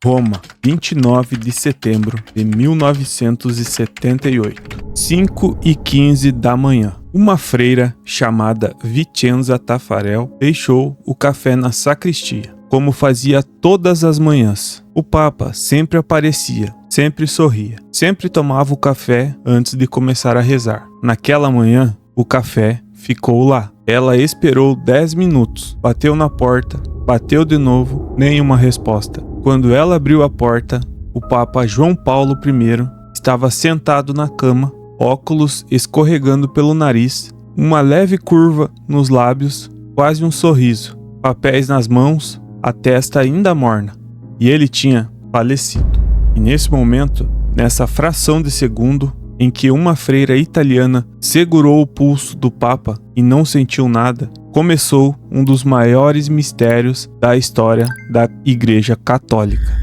Roma, 29 de setembro de 1978, 5h15 da manhã. Uma freira chamada Vicenza Taffarel deixou o café na sacristia, como fazia todas as manhãs. O Papa sempre aparecia, sempre sorria, sempre tomava o café antes de começar a rezar. Naquela manhã, o café ficou lá. Ela esperou 10 minutos, bateu na porta, bateu de novo, nenhuma resposta. Quando ela abriu a porta, o Papa João Paulo I estava sentado na cama, óculos escorregando pelo nariz, uma leve curva nos lábios, quase um sorriso, papéis nas mãos, a testa ainda morna. E ele tinha falecido. E nesse momento, nessa fração de segundo, em que uma freira italiana segurou o pulso do Papa e não sentiu nada, começou um dos maiores mistérios da história da Igreja Católica.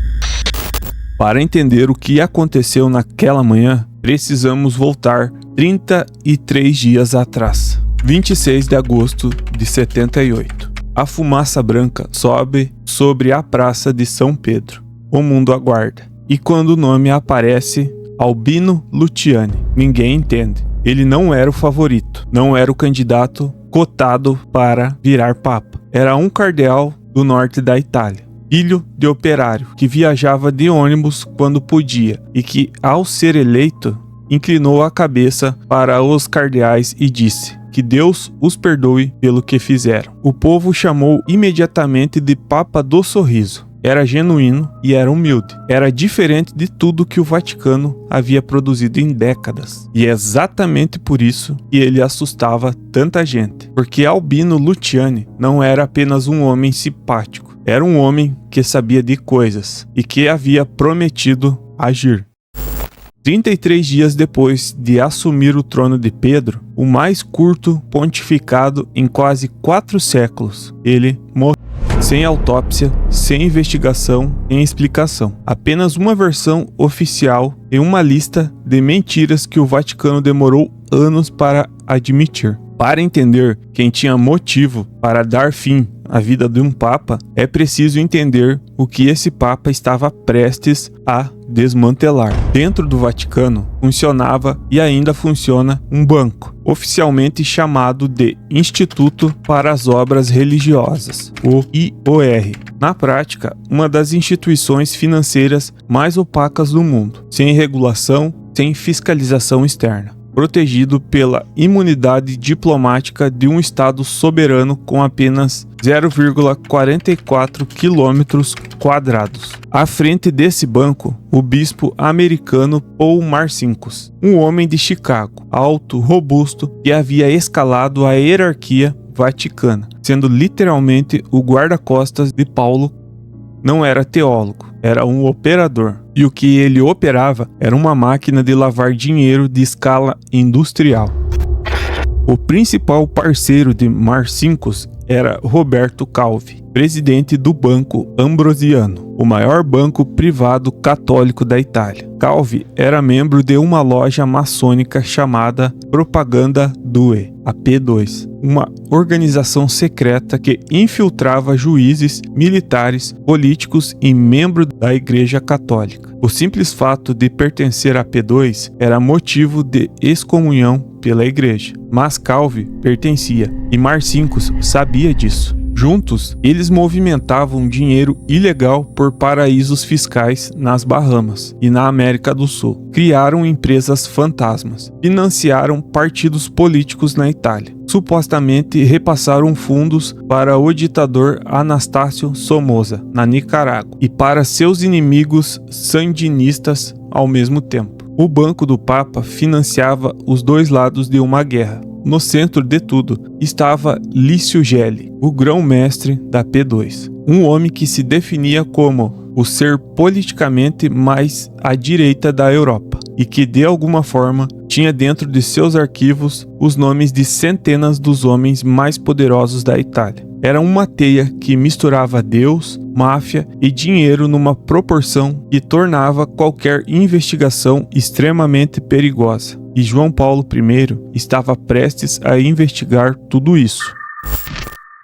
Para entender o que aconteceu naquela manhã, precisamos voltar 33 dias atrás, 26 de agosto de 78. A fumaça branca sobe sobre a praça de São Pedro. O mundo aguarda. E quando o nome aparece, Albino Luciani, ninguém entende. Ele não era o favorito, não era o candidato cotado para virar papa. Era um cardeal do norte da Itália, filho de operário, que viajava de ônibus quando podia e que, ao ser eleito, inclinou a cabeça para os cardeais e disse que Deus os perdoe pelo que fizeram. O povo chamou imediatamente de Papa do Sorriso. Era genuíno e era humilde. Era diferente de tudo que o Vaticano havia produzido em décadas. E é exatamente por isso que ele assustava tanta gente. Porque Albino Luciani não era apenas um homem simpático. Era um homem que sabia de coisas e que havia prometido agir. 33 dias depois de assumir o trono de Pedro, o mais curto pontificado em quase 4 séculos, ele morreu. Sem autópsia, sem investigação, sem explicação. Apenas uma versão oficial e uma lista de mentiras que o Vaticano demorou anos para admitir. Para entender quem tinha motivo para dar fim à vida de um Papa, é preciso entender o que esse Papa estava prestes a desmantelar. Dentro do Vaticano, funcionava e ainda funciona um banco, oficialmente chamado de Instituto para as Obras Religiosas, o IOR. Na prática, uma das instituições financeiras mais opacas do mundo, sem regulação, sem fiscalização externa. Protegido pela imunidade diplomática de um Estado soberano com apenas 0,44 quilômetros quadrados. À frente desse banco, o bispo americano Paul Marcinkus, um homem de Chicago, alto, robusto, que havia escalado a hierarquia vaticana, sendo literalmente o guarda-costas de Paulo. Não era teólogo, era um operador. E o que ele operava era uma máquina de lavar dinheiro de escala industrial. O principal parceiro de Marcinkus era Roberto Calvi, presidente do Banco Ambrosiano, o maior banco privado católico da Itália. Calvi era membro de uma loja maçônica chamada Propaganda Due, a P2, uma organização secreta que infiltrava juízes, militares, políticos e membros da Igreja Católica. O simples fato de pertencer à P2 era motivo de excomunhão pela Igreja, mas Calvi pertencia e Marcinkus sabia disso. Juntos, eles movimentavam dinheiro ilegal por paraísos fiscais nas Bahamas e na América do Sul. Criaram empresas fantasmas, financiaram partidos políticos na Itália. Supostamente repassaram fundos para o ditador Anastácio Somoza, na Nicarágua, e para seus inimigos sandinistas ao mesmo tempo. O Banco do Papa financiava os dois lados de uma guerra. No centro de tudo estava Lício Gelli, o grão-mestre da P2, um homem que se definia como o ser politicamente mais à direita da Europa e que, de alguma forma, tinha dentro de seus arquivos os nomes de centenas dos homens mais poderosos da Itália. Era uma teia que misturava Deus, máfia e dinheiro numa proporção que tornava qualquer investigação extremamente perigosa. E João Paulo I estava prestes a investigar tudo isso.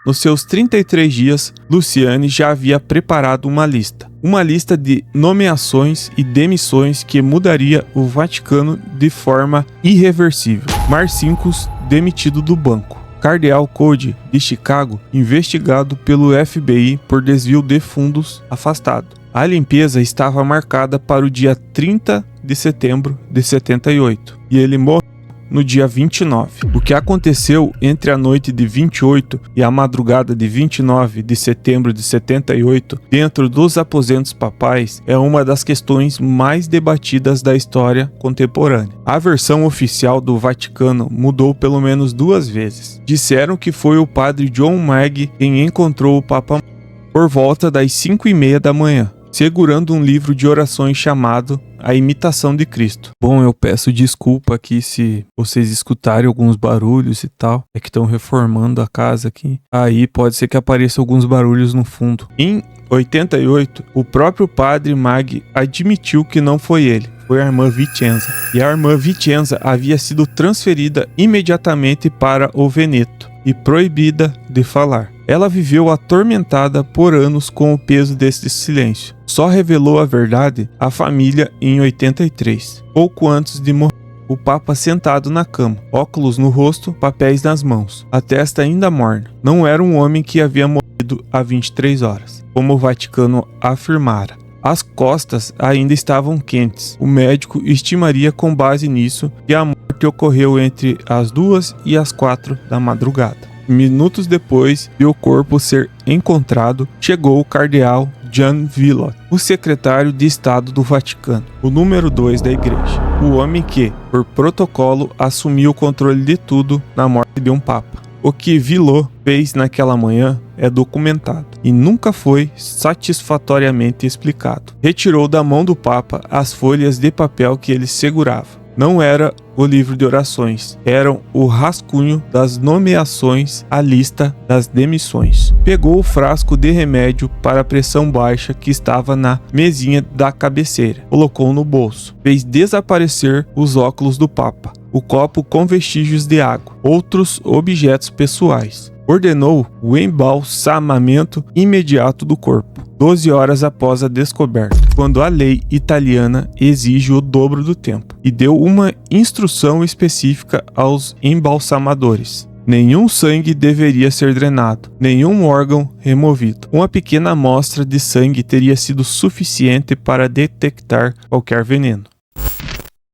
Nos seus 33 dias, Luciane já havia preparado uma lista de nomeações e demissões que mudaria o Vaticano de forma irreversível. Marcinkus, demitido do banco. Cardeal Cody, de Chicago, investigado pelo FBI por desvio de fundos, afastado. A limpeza estava marcada para o dia 30 de setembro de 78 e ele morreu no dia 29. O que aconteceu entre a noite de 28 e a madrugada de 29 de setembro de 78 dentro dos aposentos papais é uma das questões mais debatidas da história contemporânea. A versão oficial do Vaticano mudou pelo menos 2 vezes. Disseram que foi o padre John Magee quem encontrou o Papa por volta das 5:30 da manhã, segurando um livro de orações chamado A Imitação de Cristo. Bom, eu peço desculpa aqui se vocês escutarem alguns barulhos e tal. É que estão reformando a casa aqui. Aí pode ser que apareça alguns barulhos no fundo. Em 88, o próprio padre Magee admitiu que não foi ele. Foi a irmã Vicenza. E a irmã Vicenza havia sido transferida imediatamente para o Veneto e proibida de falar. Ela viveu atormentada por anos com o peso desse silêncio. Só revelou a verdade à família em 83, pouco antes de morrer. O Papa sentado na cama, óculos no rosto, papéis nas mãos, a testa ainda morna. Não era um homem que havia morrido há 23 horas, como o Vaticano afirmara. As costas ainda estavam quentes. O médico estimaria com base nisso que a morte ocorreu entre as 2 e as 4 da madrugada. Minutos depois de o corpo ser encontrado, chegou o cardeal Jan Villot, o secretário de Estado do Vaticano, o número 2 da igreja, o homem que, por protocolo, assumiu o controle de tudo na morte de um papa. O que Villot fez naquela manhã é documentado e nunca foi satisfatoriamente explicado. Retirou da mão do papa as folhas de papel que ele segurava. Não era o livro de orações, eram o rascunho das nomeações, a lista das demissões. Pegou o frasco de remédio para pressão baixa que estava na mesinha da cabeceira, colocou no bolso, fez desaparecer os óculos do Papa, o copo com vestígios de água, outros objetos pessoais. Ordenou o embalsamamento imediato do corpo, 12 horas após a descoberta, quando a lei italiana exige o dobro do tempo, e deu uma instrução específica aos embalsamadores. Nenhum sangue deveria ser drenado, nenhum órgão removido. Uma pequena amostra de sangue teria sido suficiente para detectar qualquer veneno.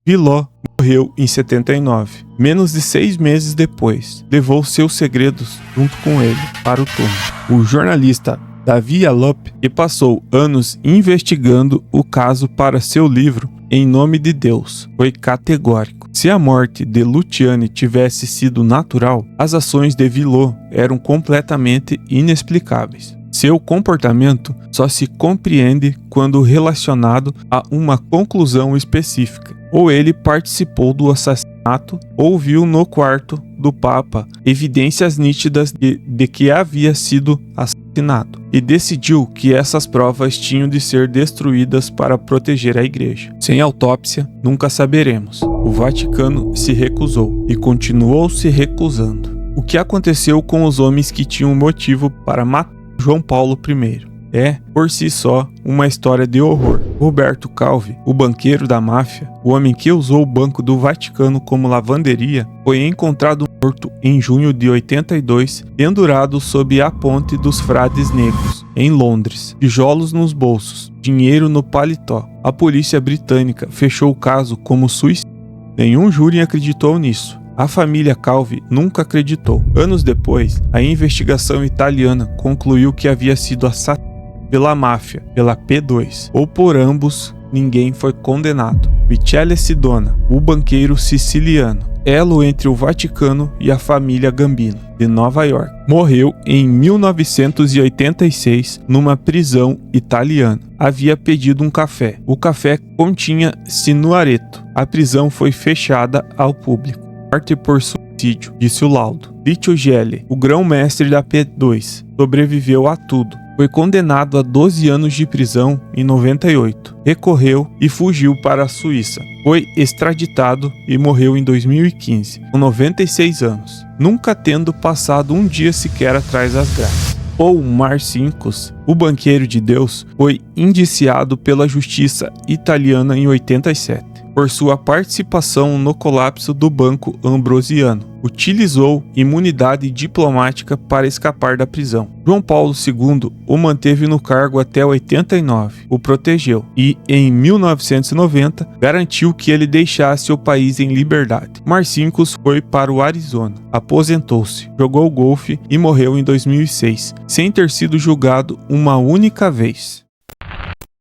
Villot morreu em 79. Menos de 6 meses depois, levou seus segredos junto com ele para o túmulo. O jornalista Davi Alop, que passou anos investigando o caso para seu livro Em Nome de Deus, foi categórico. Se a morte de Luciane tivesse sido natural, as ações de Villot eram completamente inexplicáveis. Seu comportamento só se compreende quando relacionado a uma conclusão específica. Ou ele participou do assassinato, ou viu no quarto do Papa evidências nítidas de que havia sido assassinado, e decidiu que essas provas tinham de ser destruídas para proteger a igreja. Sem autópsia, nunca saberemos. O Vaticano se recusou e continuou se recusando. O que aconteceu com os homens que tinham motivo para matar João Paulo I? É, por si só, uma história de horror. Roberto Calvi, o banqueiro da máfia, o homem que usou o Banco do Vaticano como lavanderia, foi encontrado morto em junho de 82, pendurado sob a ponte dos Frades Negros, em Londres. Tijolos nos bolsos, dinheiro no paletó. A polícia britânica fechou o caso como suicídio. Nenhum júri acreditou nisso. A família Calvi nunca acreditou. Anos depois, a investigação italiana concluiu que havia sido assassinado pela máfia, pela P2, ou por ambos, ninguém foi condenado. Michele Sidona, o banqueiro siciliano, elo entre o Vaticano e a família Gambino, de Nova York, morreu em 1986 numa prisão italiana. Havia pedido um café. O café continha cianureto. A prisão foi fechada ao público. Morte por suicídio, disse o laudo. Licio Gelli, o grão-mestre da P2, sobreviveu a tudo. Foi condenado a 12 anos de prisão em 98. Recorreu e fugiu para a Suíça. Foi extraditado e morreu em 2015, com 96 anos, nunca tendo passado um dia sequer atrás das grades. Paul Marcinkus, o banqueiro de Deus, foi indiciado pela justiça italiana em 87 por sua participação no colapso do Banco Ambrosiano. Utilizou imunidade diplomática para escapar da prisão. João Paulo II o manteve no cargo até 89, o protegeu e, em 1990, garantiu que ele deixasse o país em liberdade. Marcinkus foi para o Arizona, aposentou-se, jogou golfe e morreu em 2006, sem ter sido julgado uma única vez.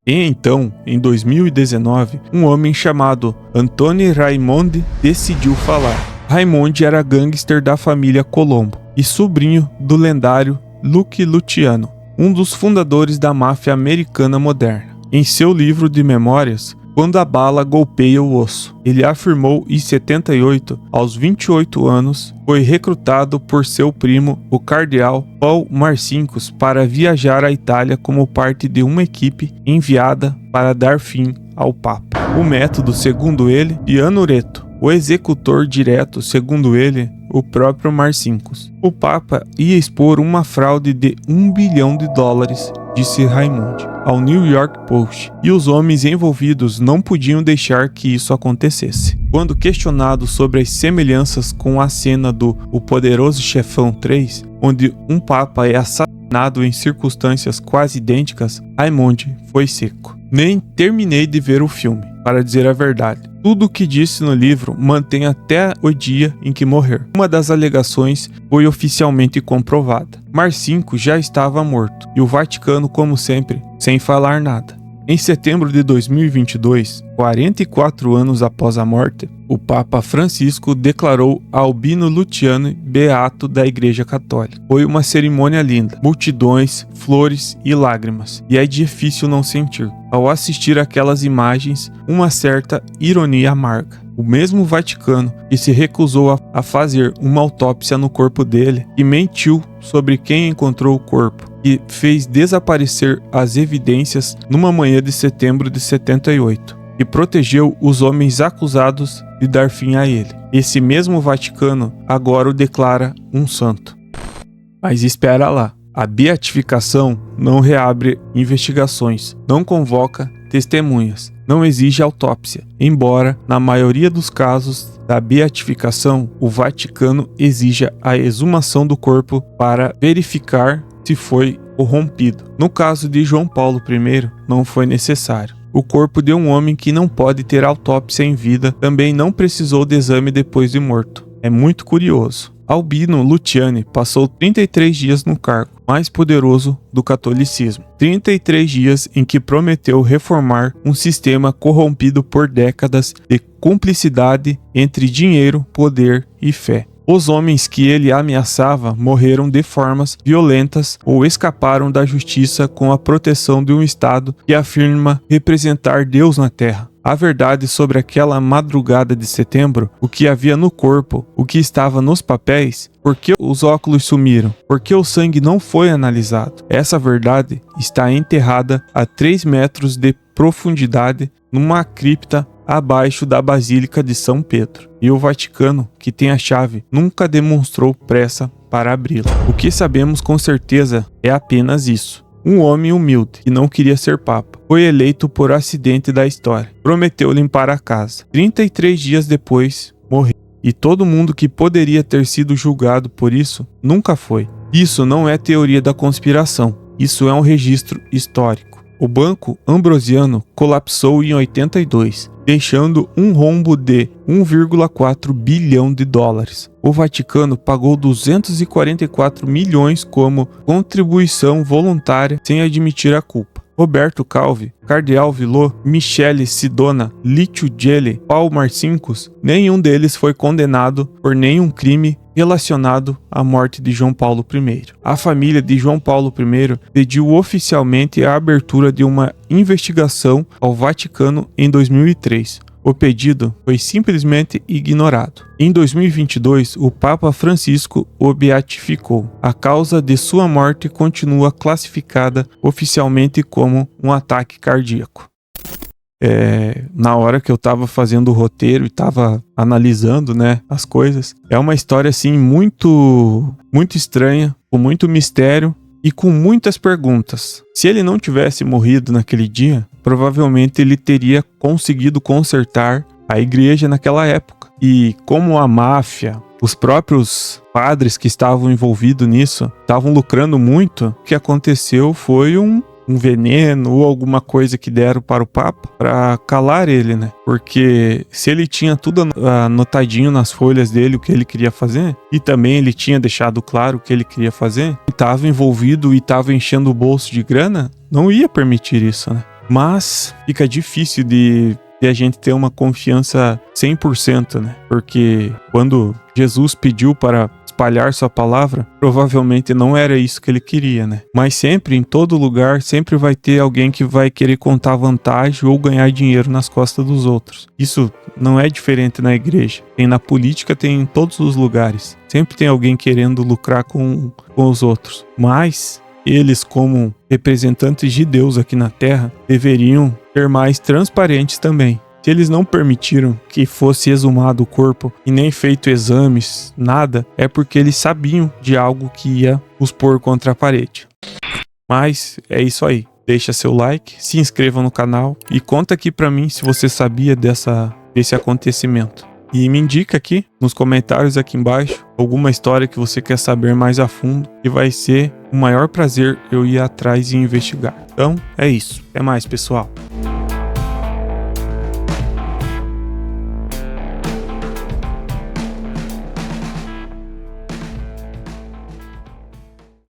E então, em 2019, um homem chamado Anthony Raimondi decidiu falar. Raimondi era gangster da família Colombo e sobrinho do lendário Lucky Luciano, um dos fundadores da máfia americana moderna. Em seu livro de memórias, Quando a Bala Golpeia o Osso, ele afirmou em 78, aos 28 anos, foi recrutado por seu primo, o cardeal Paul Marcinkus, para viajar à Itália como parte de uma equipe enviada para dar fim ao Papa. O método, segundo ele, de Anureto. O executor direto, segundo ele, o próprio Marcinkus. O Papa ia expor uma fraude de $1 bilhão, disse Raimondi ao New York Post, e os homens envolvidos não podiam deixar que isso acontecesse. Quando questionado sobre as semelhanças com a cena do O Poderoso Chefão 3, onde um papa é assassinado em circunstâncias quase idênticas, Raimondi foi seco. Nem terminei de ver o filme, para dizer a verdade. Tudo o que disse no livro mantém até o dia em que morrer. Uma das alegações foi oficialmente comprovada. Marcinkus já estava morto, e o Vaticano, como sempre, sem falar nada. Em setembro de 2022, 44 anos após a morte, o Papa Francisco declarou Albino Luciani beato da Igreja Católica. Foi uma cerimônia linda, multidões, flores e lágrimas, e é difícil não sentir, ao assistir aquelas imagens, uma certa ironia amarga. O mesmo Vaticano que se recusou a fazer uma autópsia no corpo dele e mentiu sobre quem encontrou o corpo, e fez desaparecer as evidências numa manhã de setembro de 78, e protegeu os homens acusados de dar fim a ele. Esse mesmo Vaticano agora o declara um santo. Mas espera lá, a beatificação não reabre investigações, não convoca testemunhas, não exige autópsia, embora, na maioria dos casos da beatificação, o Vaticano exija a exumação do corpo para verificar se foi corrompido. No caso de João Paulo I, não foi necessário. O corpo de um homem que não pode ter autópsia em vida também não precisou de exame depois de morto. É muito curioso. Albino Luciani passou 33 dias no cargo mais poderoso do catolicismo. 33 dias em que prometeu reformar um sistema corrompido por décadas de cumplicidade entre dinheiro, poder e fé. Os homens que ele ameaçava morreram de formas violentas ou escaparam da justiça com a proteção de um Estado que afirma representar Deus na Terra. A verdade sobre aquela madrugada de setembro, o que havia no corpo, o que estava nos papéis, por que os óculos sumiram, por que o sangue não foi analisado. Essa verdade está enterrada a 3 metros de profundidade numa cripta abaixo da Basílica de São Pedro. E o Vaticano, que tem a chave, nunca demonstrou pressa para abri-la. O que sabemos com certeza é apenas isso. Um homem humilde, que não queria ser papa, foi eleito por acidente da história. Prometeu limpar a casa. 33 dias depois, morreu. E todo mundo que poderia ter sido julgado por isso, nunca foi. Isso não é teoria da conspiração. Isso é um registro histórico. O Banco Ambrosiano colapsou em 82, deixando um rombo de 1,4 bilhão de dólares. O Vaticano pagou 244 milhões como contribuição voluntária sem admitir a culpa. Roberto Calvi, Cardeal Villot, Michele Sidona, Licio Gelli, Paul Marcinkus, nenhum deles foi condenado por nenhum crime relacionado à morte de João Paulo I. A família de João Paulo I pediu oficialmente a abertura de uma investigação ao Vaticano em 2003. o pedido foi simplesmente ignorado. Em 2022, o Papa Francisco o beatificou. A causa de sua morte continua classificada oficialmente como um ataque cardíaco. Na hora que eu tava fazendo o roteiro e tava analisando, né, as coisas, é uma história assim muito estranha, com muito mistério e com muitas perguntas. Se ele não tivesse morrido naquele dia, provavelmente ele teria conseguido consertar a igreja naquela época. E como a máfia, os próprios padres que estavam envolvidos nisso, estavam lucrando muito, o que aconteceu foi um veneno ou alguma coisa que deram para o Papa para calar ele, né? Porque se ele tinha tudo anotadinho nas folhas dele o que ele queria fazer, e também ele tinha deixado claro o que ele queria fazer, estava envolvido e estava enchendo o bolso de grana, não ia permitir isso, né? Mas fica difícil de a gente ter uma confiança 100%, né? Porque quando Jesus pediu para espalhar sua palavra, provavelmente não era isso que ele queria, né? Mas sempre, em todo lugar, sempre vai ter alguém que vai querer contar vantagem ou ganhar dinheiro nas costas dos outros. Isso não é diferente na igreja. Tem na política, tem em todos os lugares. Sempre tem alguém querendo lucrar com os outros. Mas eles, como representantes de Deus aqui na Terra, deveriam ser mais transparentes também. Se eles não permitiram que fosse exumado o corpo e nem feito exames, nada, é porque eles sabiam de algo que ia os pôr contra a parede. Mas é isso aí. Deixa seu like, se inscreva no canal e conta aqui pra mim se você sabia desse acontecimento. E me indica aqui nos comentários aqui embaixo alguma história que você quer saber mais a fundo, e vai ser o maior prazer eu ir atrás e investigar. Então é isso. Até mais, pessoal.